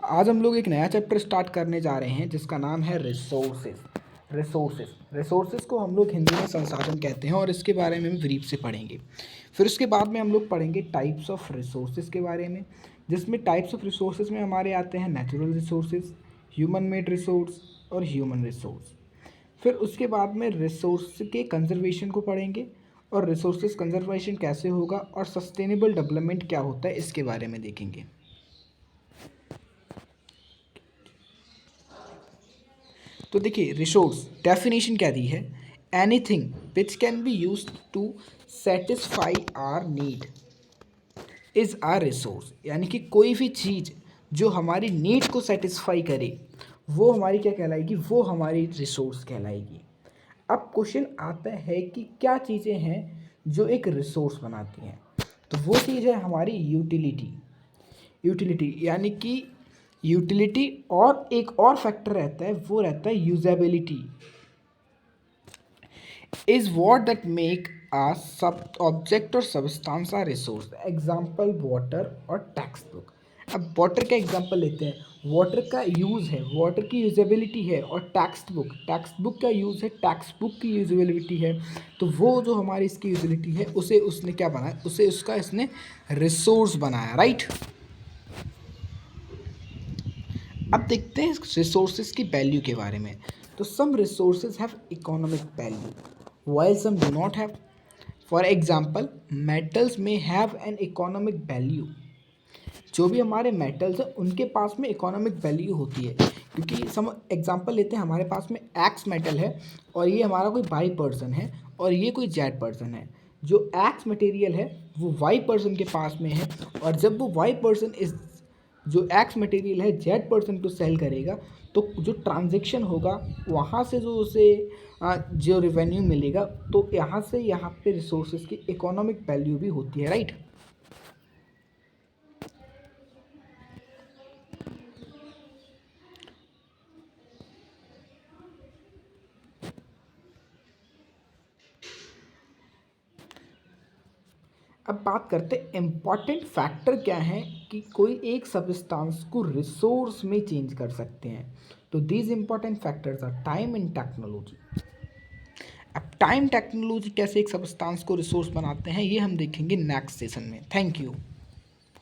आज हम लोग एक नया चैप्टर स्टार्ट करने जा रहे हैं जिसका नाम है रिसोर्सेज को हम लोग हिंदी में संसाधन कहते हैं और इसके बारे में हम ब्रीफ से पढ़ेंगे। फिर उसके बाद में हम लोग पढ़ेंगे टाइप्स ऑफ रिसोर्सेज के बारे में, जिसमें टाइप्स ऑफ रिसोर्सेज में हमारे आते हैं natural resources, human made resource और ह्यूमन रिसोर्स। फिर उसके बाद में रिसोर्स के कंजर्वेशन को पढ़ेंगे और रिसोर्सेज कंजर्वेशन कैसे होगा और सस्टेनेबल डेवलपमेंट क्या होता है इसके बारे में देखेंगे। तो देखिए, रिसोर्स डेफिनेशन क्या दी है, anything which can be used to satisfy our need is are resource. यानी कि कोई भी चीज़ जो हमारी नीड को सेटिस्फाई करे वो हमारी क्या कहलाएगी, वो हमारी रिसोर्स कहलाएगी। अब क्वेश्चन आता है कि क्या चीज़ें हैं जो एक रिसोर्स बनाती हैं, तो वो चीज़ है हमारी यूटिलिटी यानी कि यूटिलिटी, और एक और फैक्टर रहता है वो रहता है usability, is what that make a सब ऑब्जेक्ट और substance a resource. Example water और टेक्स्ट बुक। अब वाटर का एग्जाम्पल लेते हैं, वाटर का यूज़ है, वाटर की यूजेबिलिटी है, और टेक्स्ट बुक का यूज़ है, टेक्स्ट बुक की यूजेबिलिटी है। तो वो जो हमारी इसकी यूजेबिलिटी है उसे उसने क्या बनाया, उसे उसका इसने रिसोर्स बनाया, राइट। अब देखते हैं रिसोर्सेज की वैल्यू के बारे में। तो some resources have economic value while some do not have. For example, metals में हैव एन इकोनॉमिक वैल्यू। जो भी हमारे मेटल्स हैं उनके पास में इकोनॉमिक वैल्यू होती है, क्योंकि सम एग्जांपल लेते हैं, हमारे पास में एक्स मेटल है और ये हमारा कोई वाई पर्सन है और ये कोई जेड पर्सन है। जो एक्स मटेरियल है वो वाई पर्सन के पास में है, और जब वो वाई पर्सन इस जो एक्स मटेरियल है जेड पर्सन को सेल करेगा, तो जो ट्रांजैक्शन होगा वहाँ से जो उसे जो रेवेन्यू मिलेगा, तो यहाँ से यहाँ पे रिसोर्सेज की इकोनॉमिक वैल्यू भी होती है, राइट। अब बात करते हैं इम्पॉर्टेंट फैक्टर क्या है कि कोई एक सब्सटेंस को रिसोर्स में चेंज कर सकते हैं। तो these important factors are time and technology. अब टाइम टेक्नोलॉजी कैसे एक सब्सटेंस को रिसोर्स बनाते हैं ये हम देखेंगे नेक्स्ट सेशन में। Thank you.